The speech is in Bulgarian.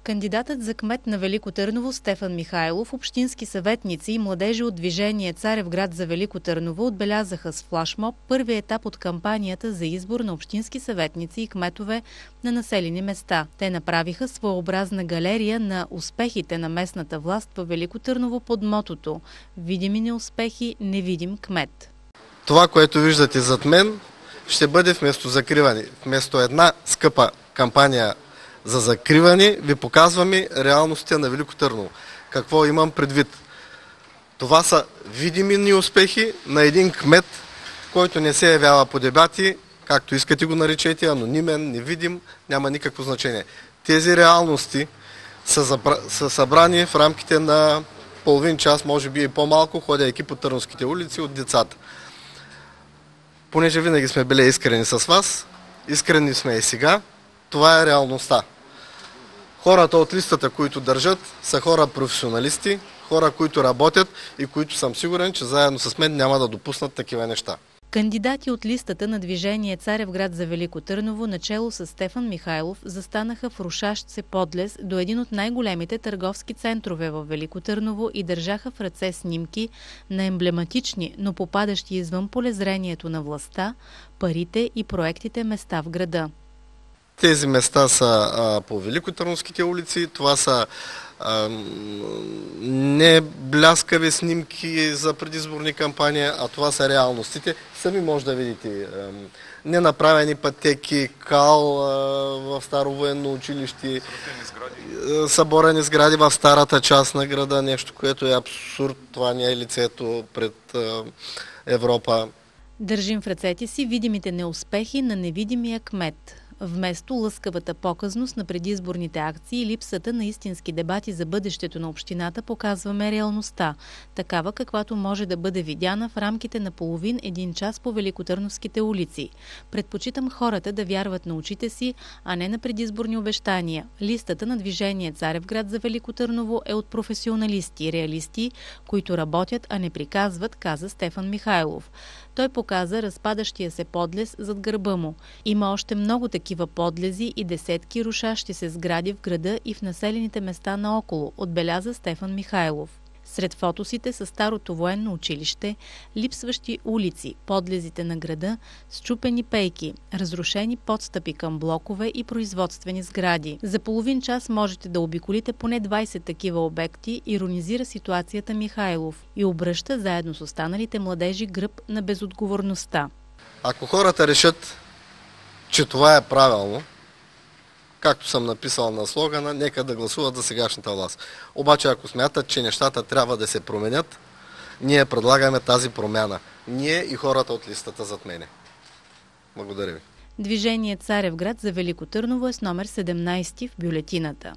Кандидатът за кмет на Велико Търново Стефан Михайлов, общински съветници и младежи от движение Царевград за Велико Търново отбелязаха с флашмоб първия етап от кампанията за избор на общински съветници и кметове на населени места. Те направиха своеобразна галерия на успехите на местната власт във Велико Търново под мотото «Видими неуспехи, невидим кмет». Това, което виждате зад мен, ще бъде вместо закриване. Вместо една скъпа кампания за закриване, ви показваме реалностите на Велико Търново. Какво имам предвид? Това са видими неуспехи на един кмет, който не се явява по дебати, както искате го наречете, анонимен, невидим, няма никакво значение. Тези реалности са събрани в рамките на половин час, може би и по-малко, ходейки по търновските улици от децата. Понеже винаги сме били искрени с вас, искрени сме и сега, това е реалността. Хората от листата, които държат, са хора професионалисти, хора, които работят и които съм сигурен, че заедно с мен няма да допуснат такива неща. Кандидати от листата на движение Царевград за Велико Търново, начело с Стефан Михайлов, застанаха в рушащ се подлез до един от най-големите търговски центрове в Велико Търново и държаха в ръце снимки на емблематични, но попадащи извън полезрението на властта, парите и проектите места в града. Тези места са по великотърновските улици, това са не бляскави снимки за предизборни кампании, а това са реалностите. Сами може да видите ненаправени пътеки, кал в старо военно училище, съборени сгради в старата част на града, нещо, което е абсурд, това не е лицето пред Европа. Държим в ръцете си видимите неуспехи на невидимия кмет. Вместо лъскавата показност на предизборните акции и липсата на истински дебати за бъдещето на общината, показваме реалността, такава каквато може да бъде видяна в рамките на половин-един час по великотърновските улици. Предпочитам хората да вярват на очите си, а не на предизборни обещания. Листата на движение Царевград за Велико Търново е от професионалисти, реалисти, които работят, а не приказват, каза Стефан Михайлов. Той показа разпадащия се подлез зад гърба му. Има още много такива подлези и десетки рушащи се сгради в града и в населените места наоколо, отбеляза Стефан Михайлов. Сред фотосите са старото военно училище, липсващи улици, подлезите на града, счупени пейки, разрушени подстъпи към блокове и производствени сгради. За половин час можете да обиколите поне 20 такива обекти, иронизира ситуацията Михайлов и обръща заедно с останалите младежи гръб на безотговорността. Ако хората решат, че това е правилно, както съм написал на слогана, нека да гласуват за сегашната власт. Обаче ако смятат, че нещата трябва да се променят, ние предлагаме тази промяна. Ние и хората от листата зад мене. Благодаря ви. Движение Царевград за Велико Търново е с номер 17 в бюлетината.